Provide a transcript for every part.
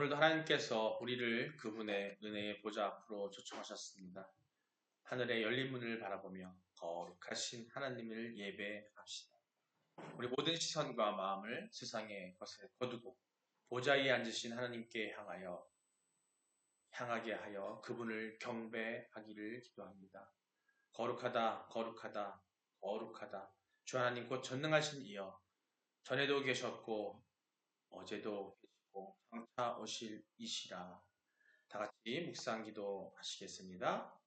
오늘도 하나님께서 우리를 그분의 은혜의 보좌 앞으로 초청하셨습니다. 하늘의 열린 문을 바라보며 거룩하신 하나님을 예배합시다. 우리 모든 시선과 마음을 세상의 것에 거두고 보좌 위에 앉으신 하나님께 향하게 하여 그분을 경배하기를 기도합니다. 거룩하다, 거룩하다, 거룩하다. 주 하나님 곧 전능하신 이여, 전에도 계셨고 어제도 계시고 장차 오실 이시라. 다 같이 묵상 기도 하시겠습니다.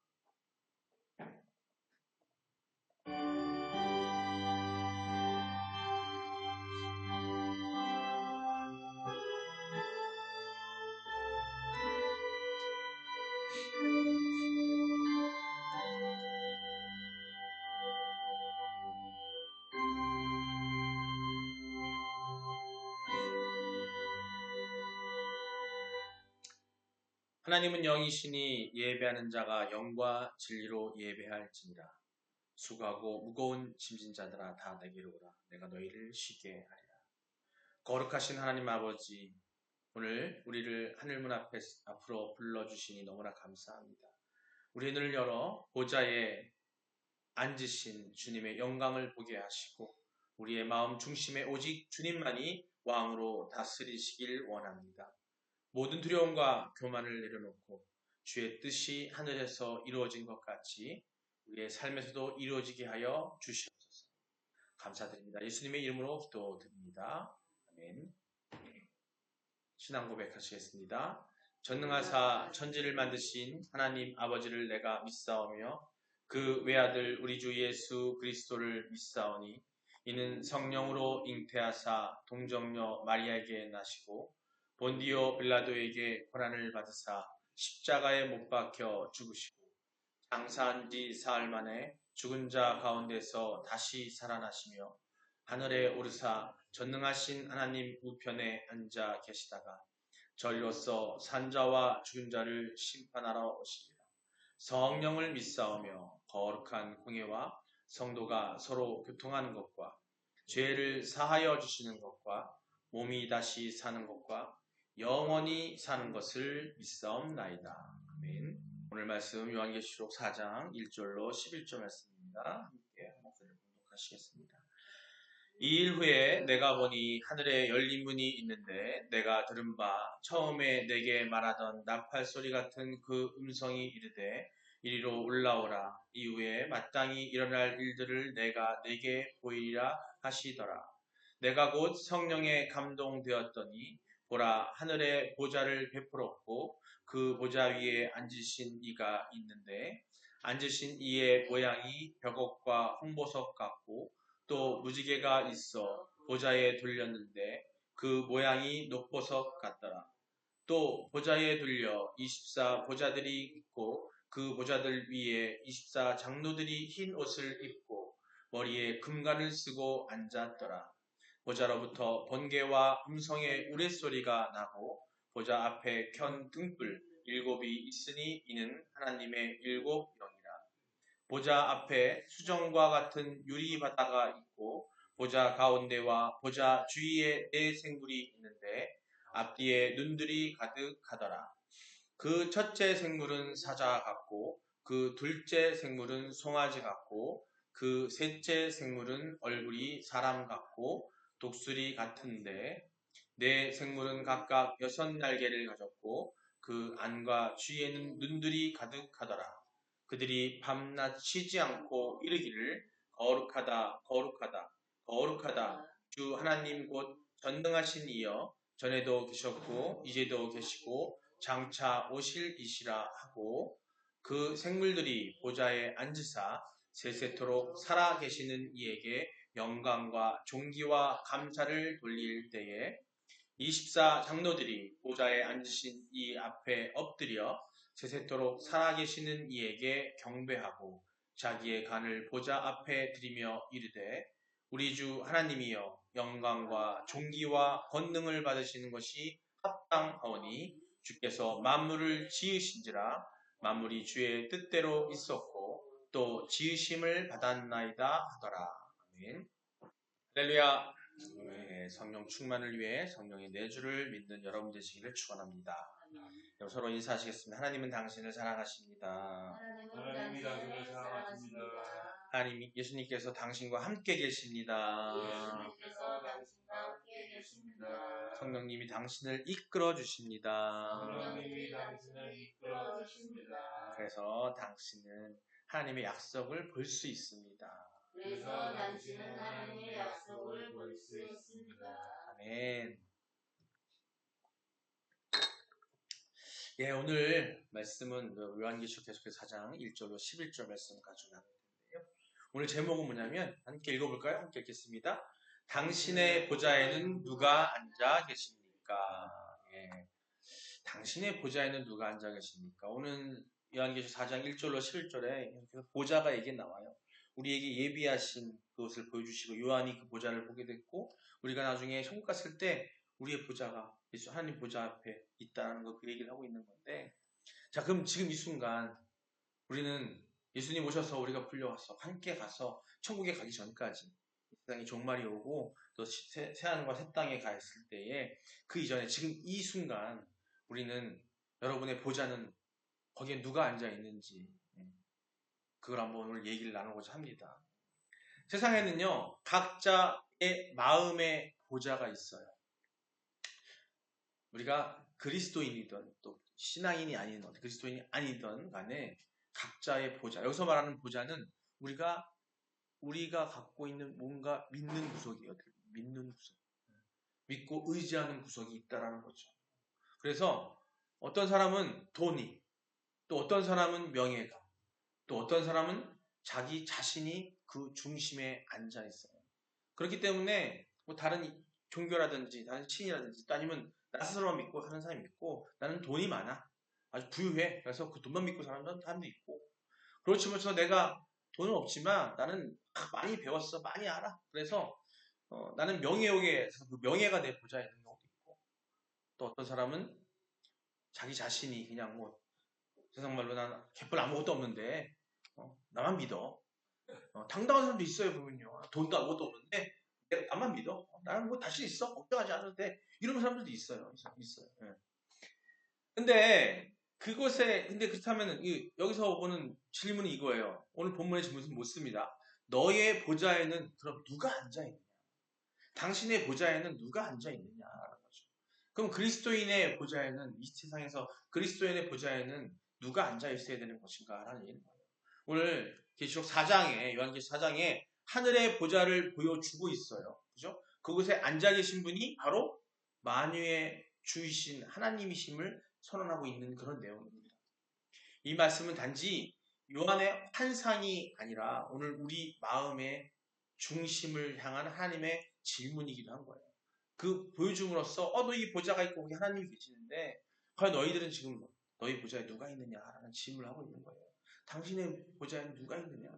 하나님은 영이시니 예배하는 자가 영과 진리로 예배할지니라. 수고하고 무거운 짐진 자들아 다 내게로 오라. 내가 너희를 쉬게 하리라. 거룩하신 하나님 아버지, 오늘 우리를 하늘문 앞으로 불러주시니 너무나 감사합니다. 우리 눈을 열어 보좌에 앉으신 주님의 영광을 보게 하시고 우리의 마음 중심에 오직 주님만이 왕으로 다스리시길 원합니다. 모든 두려움과 교만을 내려놓고 주의 뜻이 하늘에서 이루어진 것 같이 우리의 삶에서도 이루어지게 하여 주시옵소서. 감사드립니다. 예수님의 이름으로 기도드립니다. 아멘. 신앙 고백하시겠습니다. 전능하사 천지를 만드신 하나님 아버지를 내가 믿사오며 그 외아들 우리 주 예수 그리스도를 믿사오니 이는 성령으로 잉태하사 동정녀 마리아에게 나시고 본디오 빌라도에게 고난을 받으사 십자가에 못 박혀 죽으시고 장사한 지 사흘 만에 죽은 자 가운데서 다시 살아나시며 하늘에 오르사 전능하신 하나님 우편에 앉아 계시다가 저리로서 산자와 죽은 자를 심판하러 오시리라. 성령을 믿사오며 거룩한 공예와 성도가 서로 교통하는 것과 죄를 사하여 주시는 것과 몸이 다시 사는 것과 영원히 사는 것을 믿사옵나이다. 아멘. 오늘 말씀 요한계시록 4장 1절로 11절 말씀입니다. 함께 목소리를 봉독하시겠습니다. 2일 후에 내가 보니 하늘에 열린 문이 있는데 내가 들은 바 처음에 내게 말하던 나팔 소리 같은 그 음성이 이르되 이리로 올라오라. 이후에 마땅히 일어날 일들을 내가 네게 보이리라 하시더라. 내가 곧 성령에 감동되었더니 보라, 하늘에 보좌를 베풀었고 그 보좌 위에 앉으신 이가 있는데 앉으신 이의 모양이 벽옥과 홍보석 같고 또 무지개가 있어 보좌에 돌렸는데 그 모양이 녹보석 같더라. 또 보좌에 돌려 24 보좌들이 있고 그 보좌들 위에 24 장로들이 흰 옷을 입고 머리에 금관을 쓰고 앉았더라. 보좌로부터 번개와 음성의 우레소리가 나고 보좌 앞에 켠 등불 7이 있으니 이는 하나님의 7영이라. 보좌 앞에 수정과 같은 유리바다가 있고 보좌 가운데와 보좌 주위에 4생물이 있는데 앞뒤에 눈들이 가득하더라. 그 첫째 생물은 사자 같고 그 둘째 생물은 송아지 같고 그 셋째 생물은 얼굴이 사람 같고 독수리 같은데 4생물은 각각 6날개를 가졌고 그 안과 주위에는 눈들이 가득하더라. 그들이 밤낮 쉬지 않고 이르기를 거룩하다 거룩하다 거룩하다 주 하나님 곧 전능하신 이여 전에도 계셨고 이제도 계시고 장차 오실 이시라 하고 그 생물들이 보좌에 앉으사 세세토록 살아 계시는 이에게 영광과 존귀와 감사를 돌릴 때에 24 장로들이 보좌에 앉으신 이 앞에 엎드려 세세토록 살아계시는 이에게 경배하고 자기의 간을 보좌 앞에 드리며 이르되 우리 주 하나님이여 영광과 존귀와 권능을 받으시는 것이 합당하오니 주께서 만물을 지으신지라 만물이 주의 뜻대로 있었고 또 지으심을 받았나이다 하더라. 아멘. 할렐루야. 성령 충만을 위해 성령의 내주를 믿는 여러분 되시기를 축원합니다. 서로 인사하시겠습니다. 하나님은 당신을 사랑하십니다. 하나님이 당신을 사랑하십니다. 하나님 예수님께서 당신과 함께 계십니다. 예수님께서 당신과 함께 계십니다. 성령님이 당신을 이끌어 주십니다. 성령님이 당신을 이끌어 주십니다. 그래서 당신은 하나님의 약속을 볼 수 있습니다. 그래서 당신은 하나님의 약속을 볼 수 있습니다. 아멘. 예, 오늘 말씀은 요한계시록 계속해서 4장 1절로 11절 말씀 가지고 나눌 텐데요. 오늘 제목은 뭐냐면 함께 읽어볼까요? 함께 읽겠습니다. 당신의 보좌에는 누가 앉아 계십니까? 예. 당신의 보좌에는 누가 앉아 계십니까? 오늘 요한계시록 4장 1절로 11절에 보좌가 얘기 나와요. 우리에게 예비하신 그것을 보여주시고 요한이 그 보좌를 보게 됐고 우리가 나중에 천국 갔을 때 우리의 보좌가 예수 하나님 보좌 앞에 있다는 거 그 얘기를 하고 있는 건데 자 그럼 지금 이 순간 우리는 예수님 오셔서 우리가 불려와서 함께 가서 천국에 가기 전까지 이 세상에 종말이 오고 또 새하늘과 새 땅에 가 있을 때에 그 이전에 지금 이 순간 우리는 여러분의 보좌는 거기에 누가 앉아 있는지 그걸 한번 오늘 얘기를 나누고자 합니다. 세상에는요 각자의 마음의 보좌가 있어요. 우리가 그리스도인이든 또 신앙인이 아니든 그리스도인이 아니든 간에 각자의 보좌 여기서 말하는 보좌는 우리가 갖고 있는 뭔가 믿는 구석이에요. 믿는 구석 믿고 의지하는 구석이 있다라는 거죠. 그래서 어떤 사람은 돈이 또 어떤 사람은 명예가 또 어떤 사람은 자기 자신이 그 중심에 앉아 있어요. 그렇기 때문에 뭐 다른 종교라든지 다른 신이라든지 또 아니면 나 스스로만 믿고 하는 사람이 있고 나는 돈이 많아 아주 부유해 그래서 그 돈만 믿고 사는 사람도 있고 그렇지만 내가 돈은 없지만 나는 많이 배웠어 많이 알아 그래서 나는 명예욕에 그 명예가 내 보좌에 있는 경우도 있고 또 어떤 사람은 자기 자신이 그냥 뭐 세상 말로 난 개뿔 아무것도 없는데 나만 믿어 당당한 사람도 있어요 보면요 돈도 아무것도 없는데 나만 믿어 나는 뭐 다시 있어 걱정하지 않는데 이런 사람들도 있어요. 예. 근데 그렇다면 여기서 보는 질문이 이거예요. 오늘 본문의 질문은 묻습니다. 너의 보좌에는 그럼 누가 앉아 있느냐? 당신의 보좌에는 누가 앉아 있느냐라는 거죠. 그럼 그리스도인의 보좌에는 이 세상에서 그리스도인의 보좌에는 누가 앉아 있어야 되는 것인가라는 얘기인 거예요. 오늘 계시록 4장에 요한계시록 4장에 하늘의 보좌를 보여주고 있어요. 그죠? 그곳에 앉아 계신 분이 바로 만유의 주이신 하나님이심을 선언하고 있는 그런 내용입니다. 이 말씀은 단지 요한의 환상이 아니라 오늘 우리 마음의 중심을 향한 하나님의 질문이기도 한 거예요. 그 보여줌으로써 너희 보좌가 있고 거기 하나님이 계시는데 과연 너희들은 지금 너희 보좌에 누가 있느냐라는 질문을 하고 있는 거예요. 당신의 보좌에 누가 있느냐?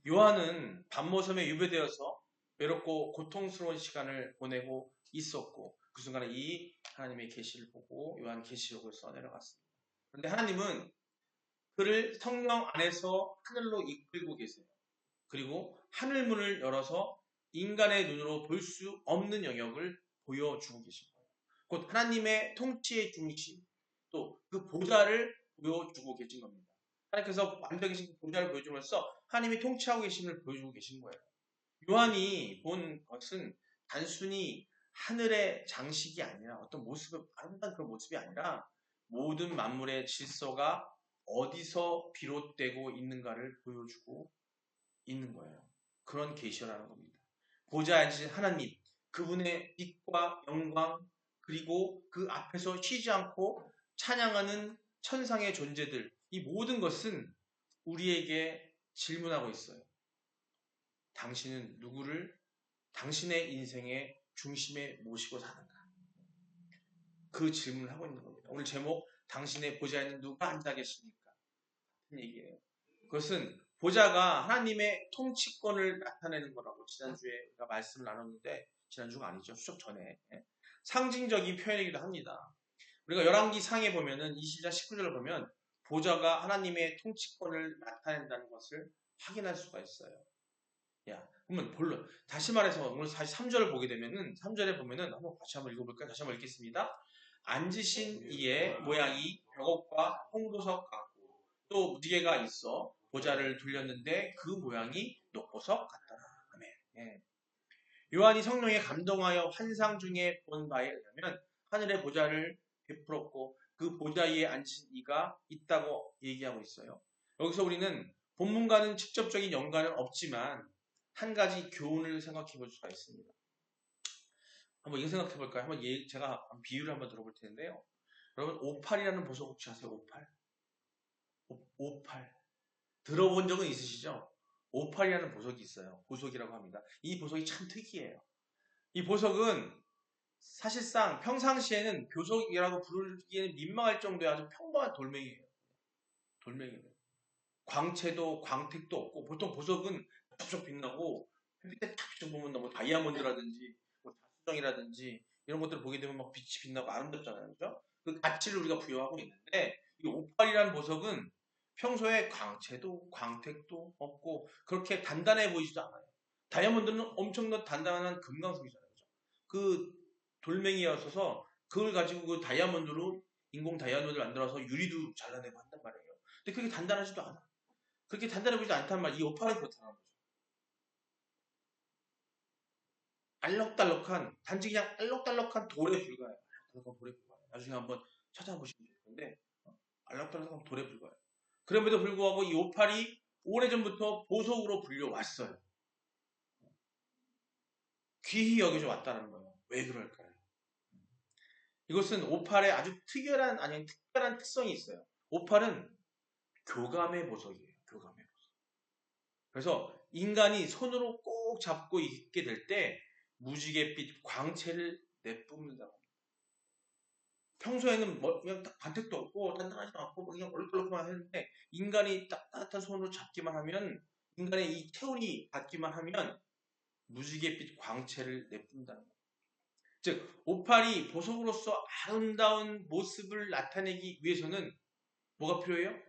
요한은 밤모섬에 유배되어서 외롭고 고통스러운 시간을 보내고 있었고 그 순간에 이 하나님의 계시를 보고 요한 계시록을 써내려갔습니다. 그런데 하나님은 그를 성령 안에서 하늘로 이끌고 계세요. 그리고 하늘문을 열어서 인간의 눈으로 볼 수 없는 영역을 보여주고 계신 거예요. 곧 하나님의 통치의 중심 또 그 보좌를 보여주고 계신 겁니다. 하나님께서 완벽하신 보좌를 보여줌으로써 하나님이 통치하고 계심을 보여주고 계신 거예요. 요한이 본 것은 단순히 하늘의 장식이 아니라 어떤 모습, 아름다운 그런 모습이 아니라 모든 만물의 질서가 어디서 비롯되고 있는가를 보여주고 있는 거예요. 그런 계시라는 겁니다. 보좌에 앉으신 하나님, 그분의 빛과 영광, 그리고 그 앞에서 쉬지 않고 찬양하는 천상의 존재들, 이 모든 것은 우리에게 질문하고 있어요. 당신은 누구를 당신의 인생의 중심에 모시고 사는가? 그 질문을 하고 있는 겁니다. 오늘 제목, 당신의 보좌에는 누가 앉아 계십니까? 같은 얘기예요. 그것은 보좌가 하나님의 통치권을 나타내는 거라고 지난주에 우리가 말씀을 나눴는데 지난주가 아니죠. 수업 전에. 상징적인 표현이기도 합니다. 우리가 열왕기 상에 보면은 20장 19절을 보면 보좌가 하나님의 통치권을 나타낸다는 것을 확인할 수가 있어요. 그러면 본론. 다시 말해서 오늘 다시 3절을 보게 되면은 3절에 보면은 한번 같이 한번 읽어볼까요? 다시 한번 읽겠습니다. 앉으신 이의 모양이 벽옥과 홍보석 같고 또 무지개가 있어 보좌를 돌렸는데 그 모양이 녹보석 같더라. 아멘. 예. 요한이 성령에 감동하여 환상 중에 본 바에 의하면 하늘의 보좌를 베풀었고 그 보좌 위에 앉으신 이가 있다고 얘기하고 있어요. 여기서 우리는 본문과는 직접적인 연관은 없지만 한 가지 교훈을 생각해 볼 수가 있습니다. 한번 이거 생각해 볼까요? 제가 비유를 한번 들어볼 텐데요. 여러분, 58이라는 보석 혹시 아세요? 58? 58. 들어본 적은 있으시죠? 58이라는 보석이 있어요. 보석이라고 합니다. 이 보석이 참 특이해요. 이 보석은 사실상 평상시에는 보석이라고 부르기에는 민망할 정도의 아주 평범한 돌멩이에요. 돌멩이에요. 광채도 광택도 없고 보통 보석은 촉촉 빛나고 밑에 탁 보면 뭐 다이아몬드라든지 뭐 자수정이라든지 이런 것들을 보게 되면 막 빛이 빛나고 아름답잖아요. 그죠? 그 가치를 우리가 부여하고 있는데 이 오팔이라는 보석은 평소에 광채도 광택도 없고 그렇게 단단해 보이지도 않아요. 다이아몬드는 엄청난 단단한 금강석이잖아요. 그죠? 그 돌멩이였어서 그걸 가지고 그 다이아몬드로 인공 다이아몬드를 만들어서 유리도 잘라내고 한단 말이에요. 근데 그게 단단하지도 않아. 그렇게 단단해 보이지 않단 말이에요. 이 오팔은 그렇다는 거죠. 알록달록한, 단지 그냥 알록달록한 돌에 불과해요. 알록달록한 돌에 불과해요. 나중에 한번 찾아보시면 좋을 텐데, 알록달록한 돌에 불과해요. 그럼에도 불구하고 이 오팔이 오래전부터 보석으로 불려왔어요. 귀히 여겨져 왔다는 거예요. 왜 그럴까요? 이것은 오팔의 아주 특별한 특성이 있어요. 오팔은 교감의 보석이에요. 교감의 보석. 그래서 인간이 손으로 꼭 잡고 있게 될 때 무지갯빛 광채를 내뿜는다고 합니다. 평소에는 그냥 반택도 없고 단단하지도 않고 그냥 얼룩덜룩만 했는데 인간이 따뜻한 손으로 잡기만 하면 인간의 이 체온이 받기만 하면 무지갯빛 광채를 내뿜는다는 거예요. 즉 오팔이 보석으로서 아름다운 모습을 나타내기 위해서는 뭐가 필요해요?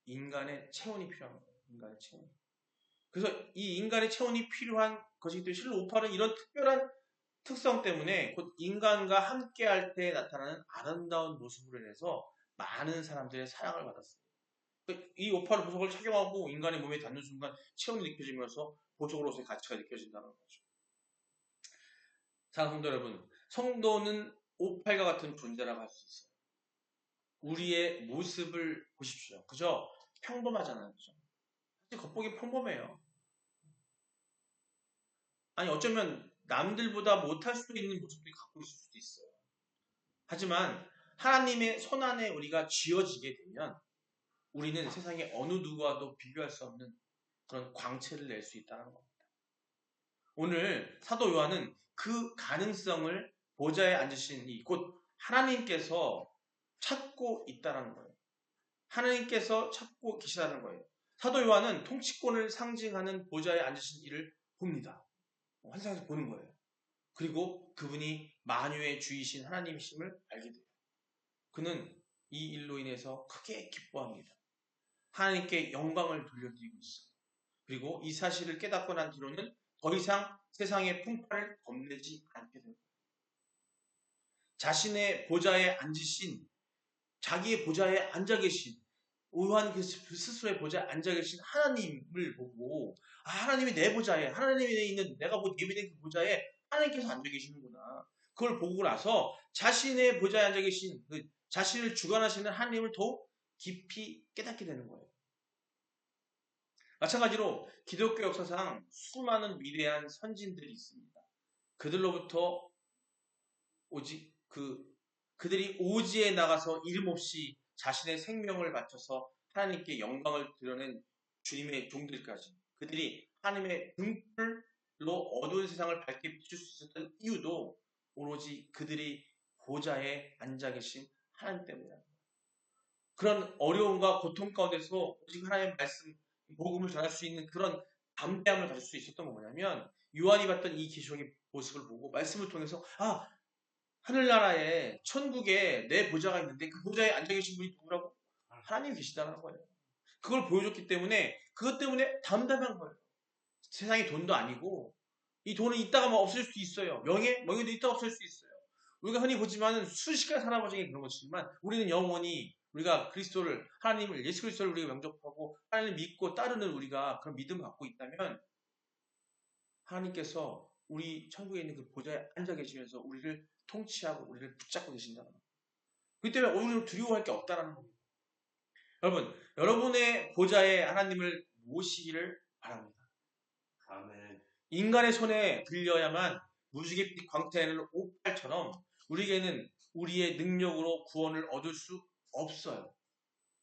인간의 체온이 필요한 거예요. 인간의 체온. 그래서 이 인간의 체온이 필요한 것이기 때문에 실로 오팔은 이런 특별한 특성 때문에 곧 인간과 함께 할 때 나타나는 아름다운 모습으로 인해서 많은 사람들의 사랑을 받았습니다. 이 오팔 보석을 착용하고 인간의 몸에 닿는 순간 체온이 느껴지면서 보석으로서의 가치가 느껴진다는 거죠. 사랑하는 성도 여러분, 성도는 오팔과 같은 존재라고 할 수 있어요. 우리의 모습을 보십시오. 그죠? 평범하잖아요. 그죠? 사실 겉보기 평범해요. 아니 어쩌면 남들보다 못할 수도 있는 모습도 갖고 있을 수도 있어요. 하지만 하나님의 손 안에 우리가 쥐어지게 되면 우리는 세상에 어느 누구와도 비교할 수 없는 그런 광채를 낼 수 있다는 겁니다. 오늘 사도 요한은 그 가능성을 보좌에 앉으신 곧 하나님께서 찾고 있다는 거예요. 하나님께서 찾고 계시다는 거예요. 사도 요한은 통치권을 상징하는 보좌에 앉으신 이를 봅니다. 환상에서 보는 거예요. 그리고 그분이 만유의 주이신 하나님이심을 알게 돼요. 그는 이 일로 인해서 크게 기뻐합니다. 하나님께 영광을 돌려드리고 있어요. 그리고 이 사실을 깨닫고 난 뒤로는 더 이상 세상의 풍파를 겁내지 않게 됩니다. 자신의 보좌에 앉으신, 자기의 보좌에 앉아 계신, 요한 스스로의 보좌에 앉아 계신 하나님을 보고 하나님이 내 보좌에, 하나님이 있는 내가 예비된 그 보좌에 하나님께서 앉아 계시는구나. 그걸 보고 나서 자신의 보좌에 앉아 계신 자신을 주관하시는 하나님을 더욱 깊이 깨닫게 되는 거예요. 마찬가지로 기독교 역사상 수많은 위대한 선진들이 있습니다. 그들로부터 오직 그들이 오지에 나가서 이름 없이 자신의 생명을 바쳐서 하나님께 영광을 드러낸 주님의 종들까지 그들이 하나님의 등불로 어두운 세상을 밝게 비출 수 있었던 이유도 오로지 그들이 보좌에 앉아 계신 하나님 때문이다. 그런 어려움과 고통 가운데서 오직 하나님의 말씀, 복음을 전할 수 있는 그런 담대함을 가질 수 있었던 건 뭐냐면 요한이 봤던 이 계시록의 모습을 보고 말씀을 통해서 하늘나라에 천국에 내 보좌가 있는데 그 보좌에 앉아 계신 분이 누구라고? 하나님이 계시다는 거예요. 그걸 보여줬기 때문에 그것 때문에 담담한 거예요. 세상의 돈도 아니고 이 돈은 있다가 뭐 없을 수도 있어요. 명예도 있다가 없을 수 있어요. 우리가 흔히 보지만은 순식간에 살아보자니 그런 것이지만 우리는 영원히 우리가 그리스도를 하나님을 예수 그리스도를 우리가 영접하고 하나님을 믿고 따르는 우리가 그런 믿음을 갖고 있다면 하나님께서 우리 천국에 있는 그 보좌에 앉아 계시면서 우리를 통치하고 우리를 붙잡고 계신다는 거예요. 그렇기 때문에 오히려 두려워할 게 없다라는 겁니다. 여러분, 여러분의 보좌에 하나님을 모시기를 바랍니다. 아멘. 인간의 손에 들려야만 무지갯빛 광채를 옥발처럼 우리에게는 우리의 능력으로 구원을 얻을 수 없어요.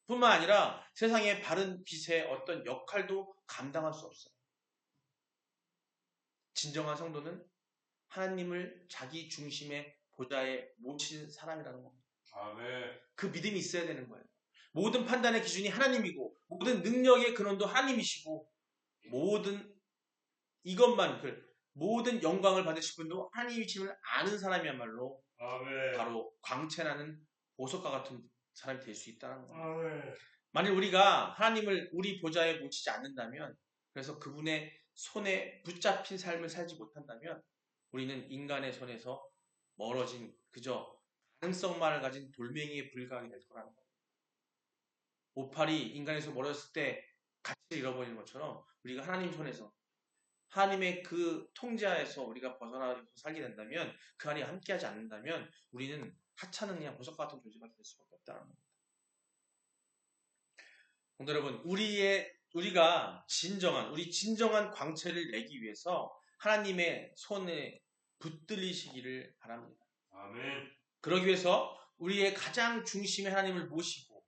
뿐만 아니라 세상의 바른 빛의 어떤 역할도 감당할 수 없어요. 진정한 성도는 하나님을 자기 중심의 보좌에 모신 사람이라는 겁니다. 아멘. 그 믿음이 있어야 되는 거예요. 모든 판단의 기준이 하나님이고 모든 능력의 근원도 하나님이시고 모든 이것만 모든 영광을 받으실 분도 하나님이심을 아는 사람이야말로 아멘. 바로 광채나는 보석과 같은 사람이 될 수 있다는 거예요. 아멘. 만일 우리가 하나님을 우리 보좌에 모시지 않는다면 그래서 그분의 손에 붙잡힌 삶을 살지 못한다면 우리는 인간의 손에서 멀어진 그저 가능성만을 가진 돌멩이에 불과하게 될 거라는 거예요. 오팔이 인간에서 멀어졌을 때 가치를 잃어버리는 것처럼 우리가 하나님 손에서 하나님의 그 통제하에서 우리가 벗어나서 살게 된다면 그 안에 함께하지 않는다면 우리는 하찮은 그냥 보석 같은 존재가 될 수밖에 없다는 겁니다. 성도 여러분, 우리가 진정한 광채를 내기 위해서 하나님의 손에 붙들리시기를 바랍니다. 아멘. 그러기 위해서 우리의 가장 중심에 하나님을 모시고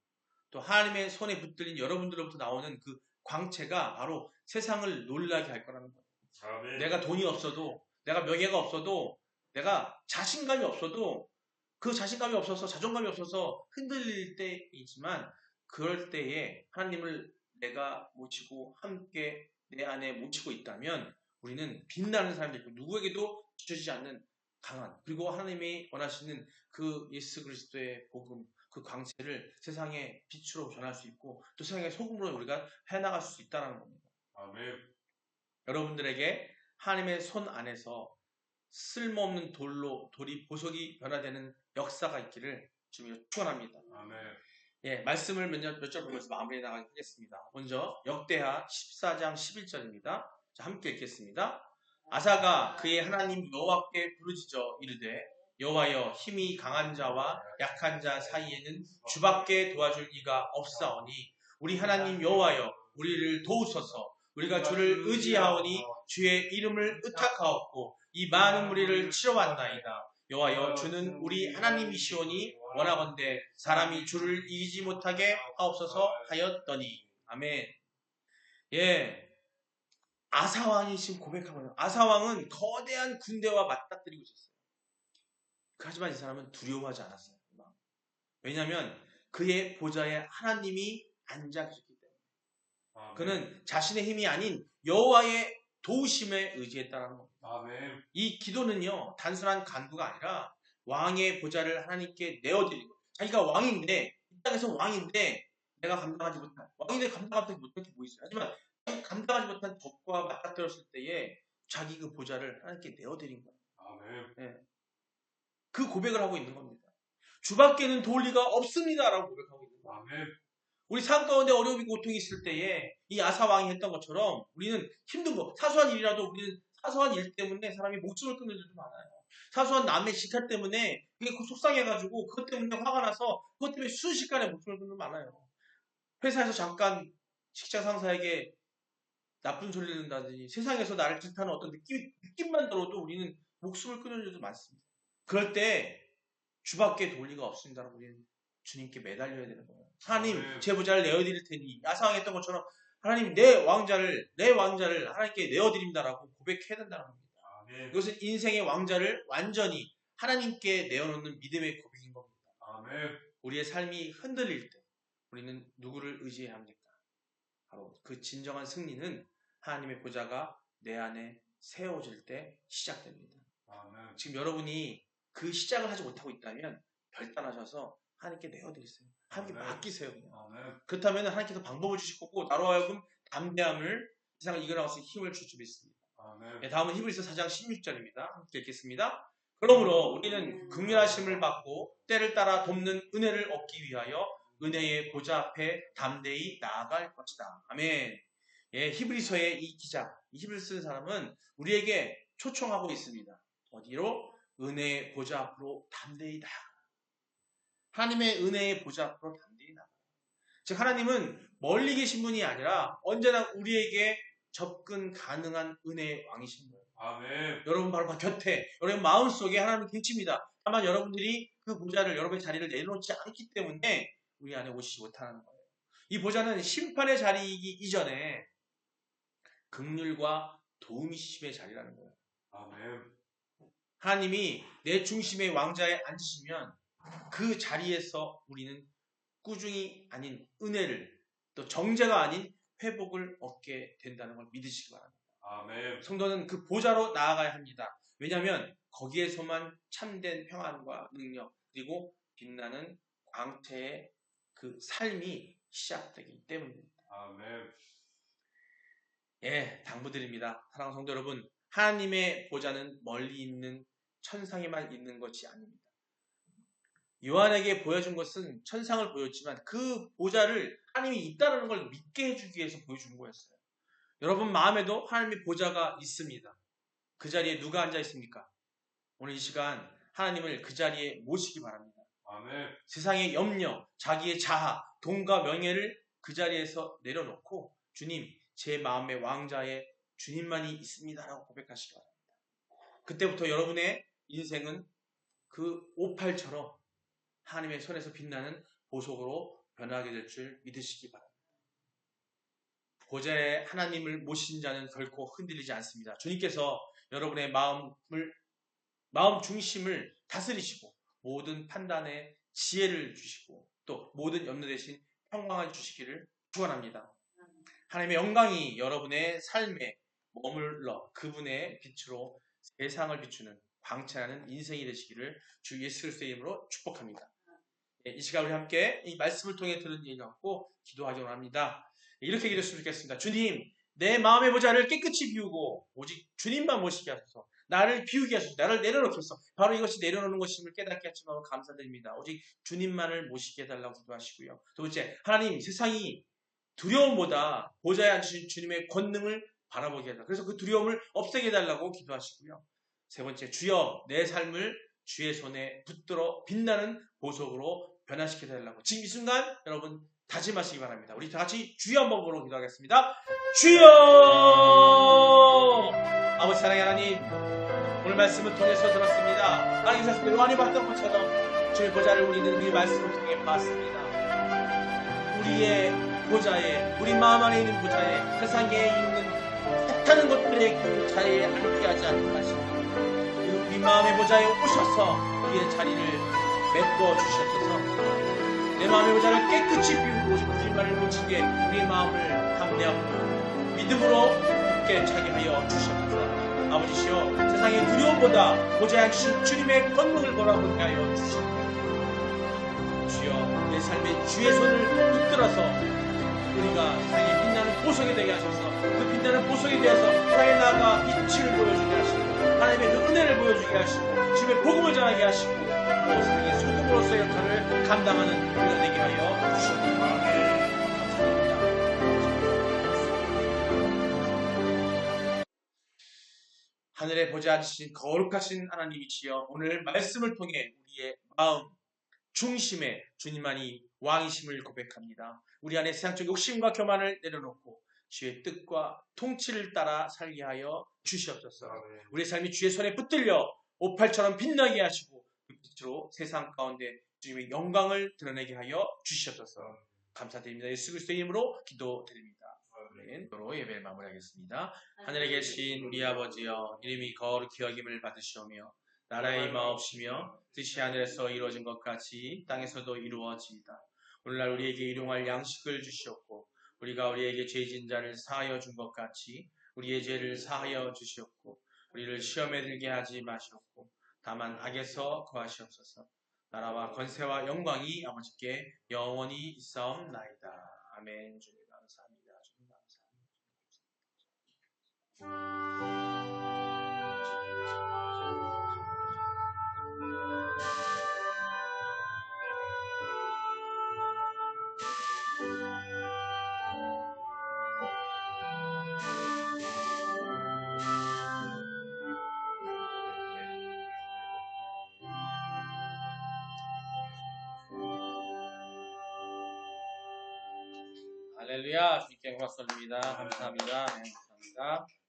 또 하나님의 손에 붙들린 여러분들로부터 나오는 그 광채가 바로 세상을 놀라게 할 거라는 거예요. 아멘. 내가 돈이 없어도, 내가 명예가 없어도, 내가 자신감이 없어도 그 자신감이 없어서 자존감이 없어서 흔들릴 때이지만 그럴 때에 하나님을 내가 모시고 함께 내 안에 모시고 있다면 우리는 빛나는 사람들이고 누구에게도 지쳐지지 않는 강한 그리고 하나님이 원하시는 그 예수 그리스도의 복음 그 광채를 세상의 빛으로 전할 수 있고 또 세상의 소금으로 우리가 해나갈 수 있다는 겁니다. 아멘. 여러분들에게 하나님의 손 안에서 쓸모없는 돌이 보석이 변화되는 역사가 있기를 주님으로 축원합니다. 아멘. 예, 말씀을 몇 절 보면서 마무리 나가겠습니다. 먼저 역대하 14장 11절입니다. 자, 함께 읽겠습니다. 아사가 그의 하나님 여호와께 부르짖어 이르되 여호와여 힘이 강한 자와 약한 자 사이에는 주밖에 도와줄 이가 없사오니 우리 하나님 여호와여 우리를 도우소서. 우리가 주를 의지하오니 주의 이름을 의탁하옵고 이 많은 무리를 치러왔나이다. 여호와여 주는 우리 하나님이시오니 원하건대 사람이 주를 이기지 못하게 하옵소서 하였더니 아멘. 예, 아사왕이 지금 고백하거든요. 아사왕은 거대한 군대와 맞닥뜨리고 있었어요. 하지만 이 사람은 두려워하지 않았어요. 왜냐하면 그의 보좌에 하나님이 앉아 계셨기 때문에. 그는 자신의 힘이 아닌 여호와의 도우심에 의지했다는 겁니다. 아멘. 이 기도는요 단순한 간구가 아니라 왕의 보좌를 하나님께 내어드리고 자기가 왕인데 이 땅에서 왕인데 내가 감당하지 못한 왕인데 감당하지 못할 게 뭐 있어요. 하지만 감당하지 못한 적과 맞닥뜨렸을 때에 자기 그 보좌를 하나님께 내어드린 거예요. 아멘. 네. 그 고백을 하고 있는 겁니다. 주밖에는 도울 리가 없습니다라고 고백하고 있는 거예요. 아멘. 우리 삶 가운데 어려움이 고통이 있을 때에 이 아사왕이 했던 것처럼 우리는 힘든 거 사소한 일이라도 우리는 사소한 일 때문에 사람이 목숨을 끊는 일도 많아요. 사소한 남의 질타 때문에 그게 속상해가지고 그것 때문에 화가 나서 그것 때문에 순식간에 목숨을 끊는 일 많아요. 회사에서 잠깐 직장 상사에게 나쁜 소리를 듣는다든지 세상에서 나를 질타하는 어떤 느낌만 들어도 우리는 목숨을 끊는 일도 많습니다. 그럴 때 주밖에 도울 리가 없습니다라고 우리는 주님께 매달려야 되는 거예요. 하나님 제 보좌를 내어드릴 테니 야상했던 것처럼 하나님 내 왕자를 하나님께 내어드립니다라고 고백해야 된다는 겁니다. 아멘. 이것은 인생의 왕자를 완전히 하나님께 내어놓는 믿음의 고백인 겁니다. 아멘. 우리의 삶이 흔들릴 때 우리는 누구를 의지해야 합니까? 바로 그 진정한 승리는 하나님의 보좌가 내 안에 세워질 때 시작됩니다. 아멘. 지금 여러분이 그 시작을 하지 못하고 있다면 결단하셔서 하나님께 내어드리세요. 하나님께 맡기세요. 그냥. 아멘. 그렇다면 하나님께서 방법을 주실 거고 나로 하여금 담대함을 세상을 이겨나갈 수 있는 힘을 줄 줄 믿습니다. 아멘. 네, 다음은 히브리서 4장 16절입니다. 함께 읽겠습니다. 그러므로 우리는 긍휼하심을 받고 때를 따라 돕는 은혜를 얻기 위하여 은혜의 보좌 앞에 담대히 나아갈 것이다. 아멘. 예, 히브리서의 이 기자, 이 히브리서 쓰는 사람은 우리에게 초청하고 있습니다. 어디로? 은혜의 보좌 앞으로 담대히 나아가. 하나님의 은혜의 보좌 앞으로 담대히 나아가. 즉 하나님은 멀리 계신 분이 아니라 언제나 우리에게 접근 가능한 은혜의 왕이신 거예요. 아멘. 여러분 바로 곁에, 여러분 마음속에 하나님은 계십니다. 다만 여러분들이 그 보좌를, 여러분의 자리를 내놓지 않기 때문에 우리 안에 오시지 못하는 거예요. 이 보좌는 심판의 자리이기 이전에 긍휼과 도우미심의 자리라는 거예요. 아멘. 하나님이 내 중심의 왕자에 앉으시면 그 자리에서 우리는 꾸중이 아닌 은혜를, 또 정죄가 아닌 회복을 얻게 된다는 걸 믿으시기 바랍니다. 아멘. 성도는 그 보좌로 나아가야 합니다. 왜냐하면 거기에서만 참된 평안과 능력, 그리고 빛나는 광채의 그 삶이 시작되기 때문입니다. 아멘. 예, 당부드립니다. 사랑하는 성도 여러분, 하나님의 보좌는 멀리 있는 천상에만 있는 것이 아닙니다. 요한에게 보여준 것은 천상을 보였지만 그 보좌를 하나님이 있다는 걸 믿게 해주기 위해서 보여준 거였어요. 여러분 마음에도 하나님의 보좌가 있습니다. 그 자리에 누가 앉아 있습니까? 오늘 이 시간 하나님을 그 자리에 모시기 바랍니다. 아멘. 세상의 염려, 자기의 자아, 돈과 명예를 그 자리에서 내려놓고 주님, 제 마음의 왕자에 주님만이 있습니다라고 고백하시기 바랍니다. 그때부터 여러분의 인생은 그 오팔처럼 하나님의 손에서 빛나는 보석으로 변하게 될 줄 믿으시기 바랍니다. 보좌에 하나님을 모신 자는 결코 흔들리지 않습니다. 주님께서 여러분의 마음 중심을 다스리시고 모든 판단에 지혜를 주시고 또 모든 염려 대신 평강을 주시기를 축원합니다. 하나님의 영광이 여러분의 삶에 머물러 그분의 빛으로 세상을 비추는 광채나는 인생이 되시기를 주 예수 그리스도의 이름으로 축복합니다. 이 시간 우리 함께 이 말씀을 통해 들은 얘기 갖고 기도하기 원합니다. 이렇게 기도했으면 좋겠습니다. 주님, 내 마음의 보좌를 깨끗이 비우고 오직 주님만 모시게 하소서. 나를 비우게 하소서. 나를 내려놓게 하소서. 바로 이것이 내려놓는 것임을 깨닫게 하시면 감사드립니다. 오직 주님만을 모시게 해달라고 기도하시고요. 두 번째, 하나님, 세상이 두려움보다 보좌에 앉으신 주님의 권능을 바라보게 해달라. 그래서 그 두려움을 없애게 해달라고 기도하시고요. 세 번째, 주여 내 삶을 주의 손에 붙들어 빛나는 보석으로 변화시켜 달라고 지금 이 순간 여러분 다짐하시기 바랍니다. 우리 다 같이 주여 한번 부르고 기도하겠습니다. 주여! 아버지 사랑의 하나님, 오늘 말씀을 통해서 들었습니다. 하나님 사실 요한이 봤던 것처럼 주의 보좌를 우리는 이 말씀을 통해 봤습니다. 우리의 보좌에, 우리 마음 안에 있는 보좌에, 세상에 있는 택하는 것들의 그 자리에 앉게 하지 않게 하시고 우리 마음의 보좌에 오셔서 우리의 자리를 메꿔 주셔서 내 마음의 보좌를 깨끗이 비우고 주님만을 모치게 우리의 마음을 담대하고 믿음으로 굳게 차게 하여 주셔서 아버지시여 세상의 두려움보다 보좌에 앉으신 주님의 권능을 바라보게 하여 주시옵소서. 주여 내 삶에 주의 손을 붙들어서 우리가 세상에 빛나는 보석이 되게 하셔서 그 빛나는 보석이 되어서 세상에 나아가 빛을 보여주게 하시고 하나님의 그 은혜를 보여주게 하시고 주님의 복음을 전하게 하시고 또 세상의 소금으로서의 역할을 감당하는 우리가 되게 하여 주시옵소서. 하늘에 보좌 앉으신 거룩하신 하나님이시여 오늘 말씀을 통해 우리의 마음 중심에 주님만이 왕이심을 고백합니다. 우리 안에 세상적 욕심과 교만을 내려놓고 주의 뜻과 통치를 따라 살게 하여 주시옵소서. 우리의 삶이 주의 손에 붙들려 오팔처럼 빛나게 하시고 그 빛으로 세상 가운데 주님의 영광을 드러내게 하여 주시옵소서. 감사드립니다. 예수 그리스도의 이름으로 기도드립니다. 로 예배를 마무리하겠습니다. 하늘에 계신 우리 아버지여 이름이 거룩히 여김을 받으시오며 나라의 임하옵시며 뜻이 하늘에서 이루어진 것 같이 땅에서도 이루어지이다. 오늘날 우리에게 일용할 양식을 주시옵고 우리가 우리에게 죄진 자를 사하여 준 것 같이 우리의 죄를 사하여 주시옵고 우리를 시험에 들게 하지 마시옵고 다만 악에서 구하시옵소서. 나라와 권세와 영광이 아버지께 영원히 있사옵나이다. 아멘. 주님 감사합니다. 주님 감사합니다. 할렐루야. 주님께 고맙습니다. 감사합니다. 네, 감사합니다.